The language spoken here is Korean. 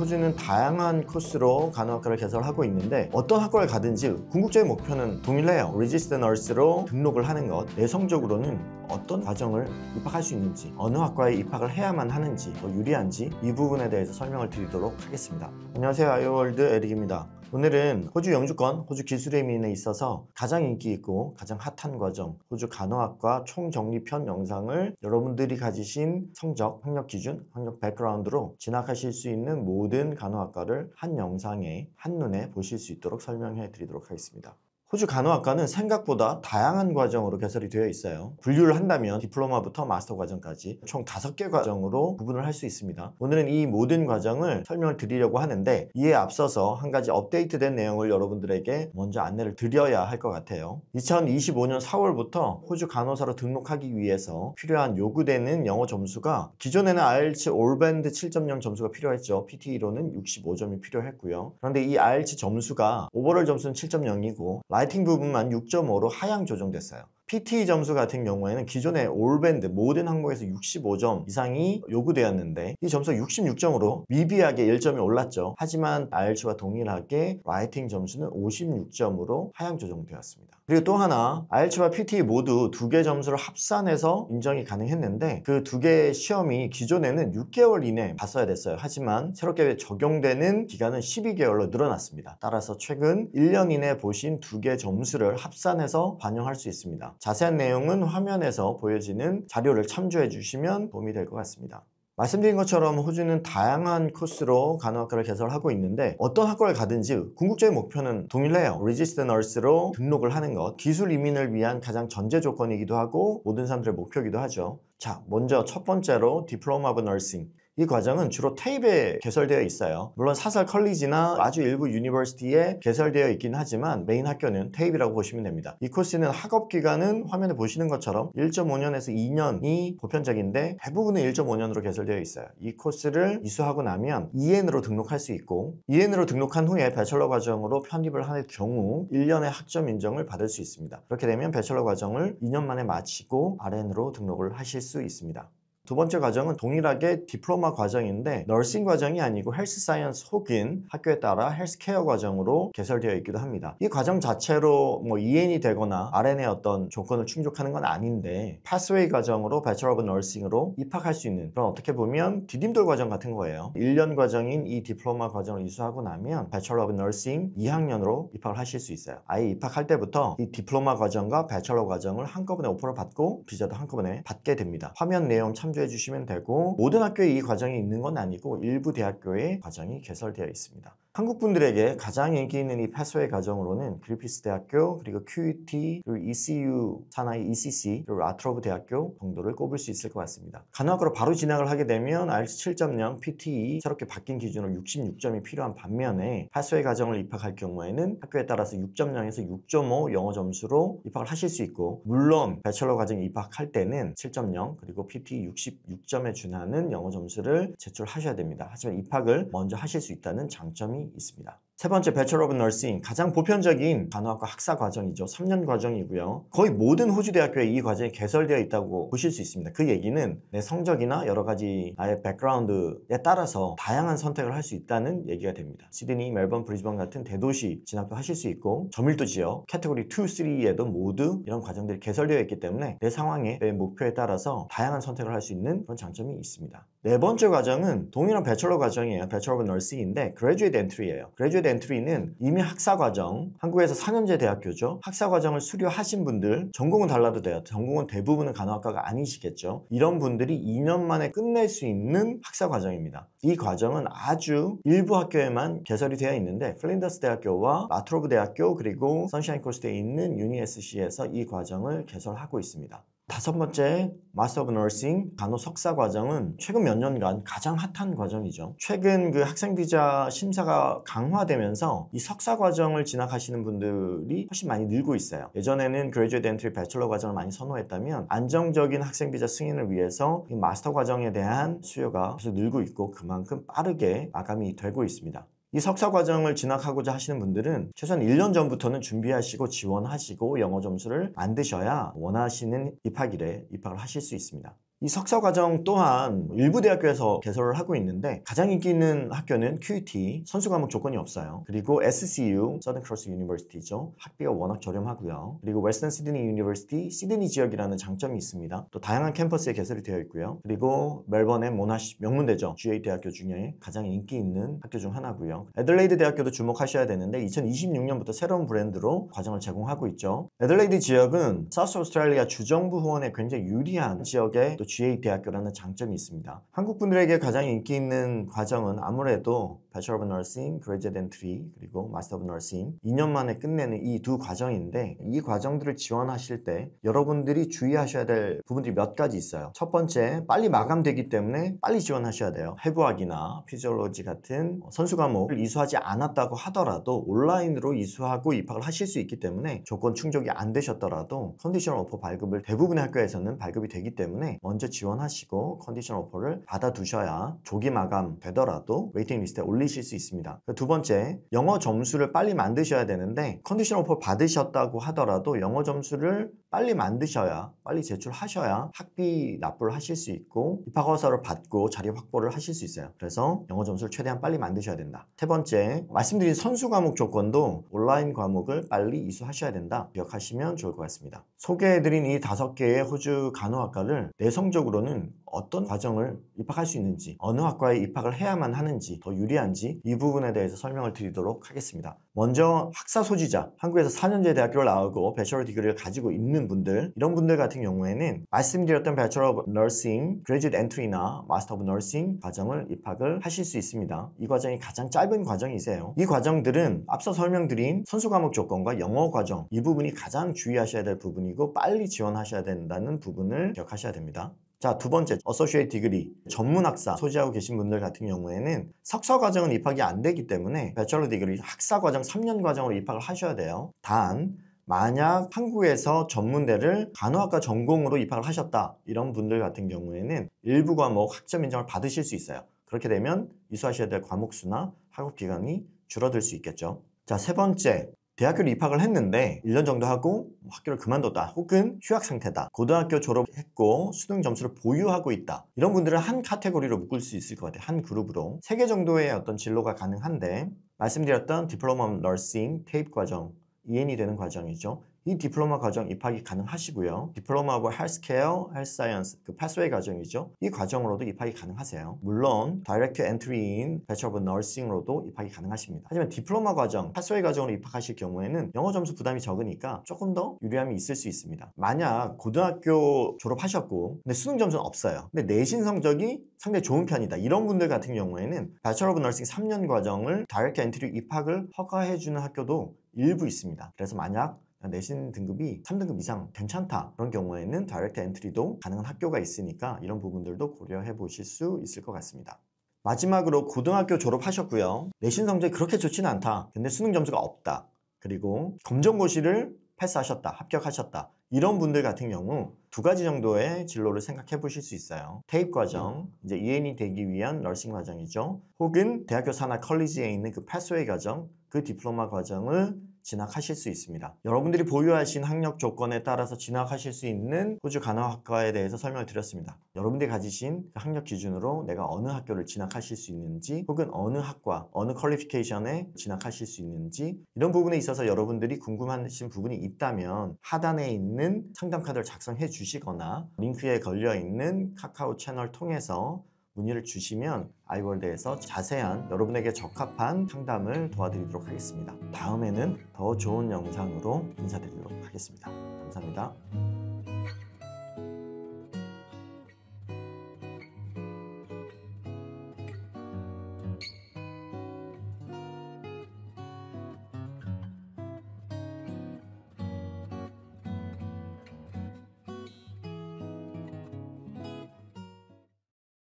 호주는 다양한 코스로 간호학과를 개설하고 있는데 어떤 학과를 가든지 궁극적인 목표는 동일해요. Registered Nurse로 등록을 하는 것, 내성적으로는 어떤 과정을 입학할 수 있는지, 어느 학과에 입학을 해야만 하는지, 더 유리한지 이 부분에 대해서 설명을 드리도록 하겠습니다. 안녕하세요, 아이오월드 에릭입니다. 오늘은 호주 영주권, 호주 기술의 이민에 있어서 가장 인기 있고 가장 핫한 과정, 호주 간호학과 총정리편 영상을 여러분들이 가지신 성적, 학력 기준, 학력 백그라운드로 진학하실 수 있는 모든 간호학과를 한 영상에 한눈에 보실 수 있도록 설명해 드리도록 하겠습니다. 호주 간호학과는 생각보다 다양한 과정으로 개설이 되어 있어요. 분류를 한다면 디플로마부터 마스터 과정까지 총 5개 과정으로 구분을 할 수 있습니다. 오늘은 이 모든 과정을 설명을 드리려고 하는데 이에 앞서서 한 가지 업데이트된 내용을 여러분들에게 먼저 안내를 드려야 할 것 같아요. 2025년 4월부터 호주 간호사로 등록하기 위해서 필요한 요구되는 영어 점수가 기존에는 IELTS 올밴드 7.0 점수가 필요했죠. PTE로는 65점이 필요했고요. 그런데 이 IELTS 점수가 오버롤 점수는 7.0이고 라이팅 부분만 6.5로 하향 조정됐어요. PTE 점수 같은 경우에는 기존의 올밴드 모든 항목에서 65점 이상이 요구되었는데 이 점수가 66점으로 미비하게 1점이 올랐죠. 하지만 IELTS와 동일하게 라이팅 점수는 56점으로 하향 조정되었습니다. 그리고 또 하나, IELTS와 PTE 모두 2개 점수를 합산해서 인정이 가능했는데 그 2개의 시험이 기존에는 6개월 이내에 봤어야 됐어요. 하지만 새롭게 적용되는 기간은 12개월로 늘어났습니다. 따라서 최근 1년 이내에 보신 2개 점수를 합산해서 반영할 수 있습니다. 자세한 내용은 화면에서 보여지는 자료를 참조해 주시면 도움이 될 것 같습니다. 말씀드린 것처럼 호주는 다양한 코스로 간호학과를 개설하고 있는데 어떤 학과를 가든지 궁극적인 목표는 동일해요. Registered Nurse로 등록을 하는 것, 기술 이민을 위한 가장 전제 조건이기도 하고 모든 사람들의 목표이기도 하죠. 자, 먼저 첫 번째로 Diploma of Nursing. 이 과정은 주로 테이프에 개설되어 있어요. 물론 사설 컬리지나 아주 일부 유니버시티에 개설되어 있긴 하지만 메인 학교는 테이프라고 보시면 됩니다. 이 코스는 학업 기간은 화면에 보시는 것처럼 1.5년에서 2년이 보편적인데 대부분은 1.5년으로 개설되어 있어요. 이 코스를 이수하고 나면 EN으로 등록할 수 있고 EN으로 등록한 후에 배철러 과정으로 편입을 할 경우 1년의 학점 인정을 받을 수 있습니다. 그렇게 되면 배철러 과정을 2년 만에 마치고 RN으로 등록을 하실 수 있습니다. 두 번째 과정은 동일하게 디플로마 과정인데 너싱 과정이 아니고 헬스 사이언스 혹은 학교에 따라 헬스케어 과정으로 개설되어 있기도 합니다. 이 과정 자체로 EN이 되거나 RN의 어떤 조건을 충족하는 건 아닌데 파스웨이 과정으로 배철러 오브 너싱으로 입학할 수 있는 그런 어떻게 보면 디딤돌 과정 같은 거예요. 1년 과정인 이 디플로마 과정을 이수하고 나면 배철러 오브 너싱 2학년으로 입학을 하실 수 있어요. 아예 입학할 때부터 이 디플로마 과정과 배철러 과정을 한꺼번에 오퍼를 받고 비자도 한꺼번에 받게 됩니다. 화면 내용 참조해 주시면 되고 모든 학교에 이 과정이 있는 건 아니고 일부 대학교에 과정이 개설되어 있습니다. 한국 분들에게 가장 인기 있는 이 패스웨이 과정으로는 그리피스 대학교, 그리고 QUT, 그리고 ECU 산하의 ECC, 그리고 라트로브 대학교 정도를 꼽을 수 있을 것 같습니다. 간호학과로 바로 진학을 하게 되면 IELTS 7.0, PTE 새롭게 바뀐 기준으로 66점이 필요한 반면에 패스웨이 과정을 입학할 경우에는 학교에 따라서 6.0에서 6.5 영어 점수로 입학을 하실 수 있고 물론 배철러 과정에 입학할 때는 7.0 그리고 PTE 66점에 준하는 영어 점수를 제출하셔야 됩니다. 하지만 입학을 먼저 하실 수 있다는 장점이 있습니다. 세 번째, 배철러 오브 너싱. 가장 보편적인 간호학과 학사 과정이죠. 3년 과정이고요. 거의 모든 호주 대학교에 이 과정이 개설되어 있다고 보실 수 있습니다. 그 얘기는 내 성적이나 여러 가지 나의 백그라운드에 따라서 다양한 선택을 할 수 있다는 얘기가 됩니다. 시드니, 멜번, 브리즈번 같은 대도시 진학도 하실 수 있고 저밀도 지역, 캐테고리 2, 3에도 모두 이런 과정들이 개설되어 있기 때문에 내 상황에 내 목표에 따라서 다양한 선택을 할 수 있는 그런 장점이 있습니다. 네 번째 과정은 동일한 배철러 과정이에요. 배철러 오브 너싱인데 그레듀에이트 엔트리예요. 그레듀에이트 엔트리는 이미 학사 과정, 한국에서 4년제 대학교죠. 학사 과정을 수료하신 분들, 전공은 달라도 돼요. 전공은 대부분은 간호학과가 아니시겠죠. 이런 분들이 2년 만에 끝낼 수 있는 학사 과정입니다. 이 과정은 아주 일부 학교에만 개설이 되어 있는데 플린더스 대학교와 라트로브 대학교 그리고 선샤인 코스트에 있는 UniSC에서 이 과정을 개설하고 있습니다. 다섯 번째, 마스터 오브 너싱 간호 석사 과정은 최근 몇 년간 가장 핫한 과정이죠. 최근 그 학생 비자 심사가 강화되면서 이 석사 과정을 진학하시는 분들이 훨씬 많이 늘고 있어요. 예전에는 그레듀에이트 엔트리 배철러 과정을 많이 선호했다면 안정적인 학생 비자 승인을 위해서 이 마스터 과정에 대한 수요가 계속 늘고 있고 그만큼 빠르게 마감이 되고 있습니다. 이 석사 과정을 진학하고자 하시는 분들은 최소한 1년 전부터는 준비하시고 지원하시고 영어 점수를 만드셔야 원하시는 입학일에 입학을 하실 수 있습니다. 이 석사과정 또한 일부 대학교에서 개설을 하고 있는데 가장 인기 있는 학교는 QUT, 선수 과목 조건이 없어요. 그리고 SCU, Southern Cross University죠. 학비가 워낙 저렴하고요. 그리고 Western Sydney University, 시드니 지역이라는 장점이 있습니다. 또 다양한 캠퍼스에 개설이 되어 있고요. 그리고 멜번의 모나시, 명문대죠. GA 대학교 중에 가장 인기 있는 학교 중 하나고요. 애들레이드 대학교도 주목하셔야 되는데 2026년부터 새로운 브랜드로 과정을 제공하고 있죠. 애들레이드 지역은 사우스 오스트레일리아 주정부 후원에 굉장히 유리한 지역에 또 GA 대학교라는 장점이 있습니다. 한국 분들에게 가장 인기 있는 과정은 아무래도 Bachelor of Nursing, Graduate Entry, 그리고 Master of Nursing 2년 만에 끝내는 이 두 과정인데 이 과정들을 지원하실 때 여러분들이 주의하셔야 될 부분들이 몇 가지 있어요. 첫 번째, 빨리 마감되기 때문에 빨리 지원하셔야 돼요. 해부학이나 피지올로지 같은 선수 과목을 이수하지 않았다고 하더라도 온라인으로 이수하고 입학을 하실 수 있기 때문에 조건 충족이 안 되셨더라도 컨디셔널 오퍼 발급을 대부분의 학교에서는 발급이 되기 때문에 먼저 지원하시고 컨디셔널 오퍼를 받아두셔야 조기 마감 되더라도 웨이팅 리스트에 올리실 수 있습니다. 두 번째, 영어 점수를 빨리 만드셔야 되는데 컨디셔널 오퍼 받으셨다고 하더라도 영어 점수를 빨리 만드셔야, 빨리 제출하셔야 학비 납부를 하실 수 있고 입학허가서를 받고 자리 확보를 하실 수 있어요. 그래서 영어 점수를 최대한 빨리 만드셔야 된다. 세 번째, 말씀드린 선수 과목 조건도 온라인 과목을 빨리 이수하셔야 된다. 기억하시면 좋을 것 같습니다. 소개해드린 이 5개의 호주 간호학과를 내성적으로는 어떤 과정을 입학할 수 있는지, 어느 학과에 입학을 해야만 하는지, 더 유리한지 이 부분에 대해서 설명을 드리도록 하겠습니다. 먼저 학사 소지자, 한국에서 4년제 대학교를 나오고 배처러 디그리를 가지고 있는 분들, 이런 분들 같은 경우에는 말씀드렸던 Bachelor of Nursing, Graduate Entry나 Master of Nursing 과정을 입학을 하실 수 있습니다. 이 과정이 가장 짧은 과정이세요. 이 과정들은 앞서 설명드린 선수 과목 조건과 영어 과정, 이 부분이 가장 주의하셔야 될 부분이고 빨리 지원하셔야 된다는 부분을 기억하셔야 됩니다. 자, 두 번째, 어소시에이트 디그리, 전문학사 소지하고 계신 분들 같은 경우에는 석사 과정은 입학이 안 되기 때문에 배철러 디그리 학사 과정 3년 과정으로 입학을 하셔야 돼요. 단 만약 한국에서 전문대를 간호학과 전공으로 입학을 하셨다, 이런 분들 같은 경우에는 일부 과목 학점 인정을 받으실 수 있어요. 그렇게 되면 이수하셔야 될 과목 수나 학업 기간이 줄어들 수 있겠죠. 자, 세 번째, 대학교를 입학을 했는데 1년 정도 하고 학교를 그만뒀다, 혹은 휴학 상태다, 고등학교 졸업했고 수능 점수를 보유하고 있다, 이런 분들은 한 카테고리로 묶을 수 있을 것 같아요. 한 그룹으로 3개 정도의 어떤 진로가 가능한데 말씀드렸던 디플로마 오브 너싱 테이프 과정, EN이 되는 과정이죠. 이 디플로마 과정 입학이 가능하시고요. 디플로마 오브 헬스케어, 헬스사이언스, 그 패스웨이 과정이죠. 이 과정으로도 입학이 가능하세요. 물론 다이렉트 엔트리인 배처러 오브 너싱으로도 입학이 가능하십니다. 하지만 디플로마 과정, 패스웨이 과정으로 입학하실 경우에는 영어 점수 부담이 적으니까 조금 더 유리함이 있을 수 있습니다. 만약 고등학교 졸업하셨고 근데 수능 점수는 없어요. 근데 내신 성적이 상당히 좋은 편이다, 이런 분들 같은 경우에는 배처러 오브 너싱 3년 과정을 다이렉트 엔트리 입학을 허가해주는 학교도 일부 있습니다. 그래서 만약 내신 등급이 3등급 이상 괜찮다, 그런 경우에는 다이렉트 엔트리도 가능한 학교가 있으니까 이런 부분들도 고려해 보실 수 있을 것 같습니다. 마지막으로 고등학교 졸업하셨고요. 내신 성적이 그렇게 좋지는 않다, 근데 수능 점수가 없다, 그리고 검정고시를 패스하셨다, 합격하셨다, 이런 분들 같은 경우 2가지 정도의 진로를 생각해 보실 수 있어요. 테이프 과정, 이제 EN이 되기 위한 너싱 과정이죠. 혹은 대학교 산하 컬리지에 있는 그 패스웨이 과정, 그 디플로마 과정을 진학하실 수 있습니다. 여러분들이 보유하신 학력 조건에 따라서 진학하실 수 있는 호주 간호학과에 대해서 설명을 드렸습니다. 여러분들이 가지신 그 학력 기준으로 내가 어느 학교를 진학하실 수 있는지, 혹은 어느 학과, 어느 퀄리피케이션에 진학하실 수 있는지, 이런 부분에 있어서 여러분들이 궁금하신 부분이 있다면 하단에 있는 상담 카드를 작성해 주시거나 링크에 걸려 있는 카카오 채널 통해서 문의를 주시면 아이월드에서 자세한 여러분에게 적합한 상담을 도와드리도록 하겠습니다. 다음에는 더 좋은 영상으로 인사드리도록 하겠습니다. 감사합니다.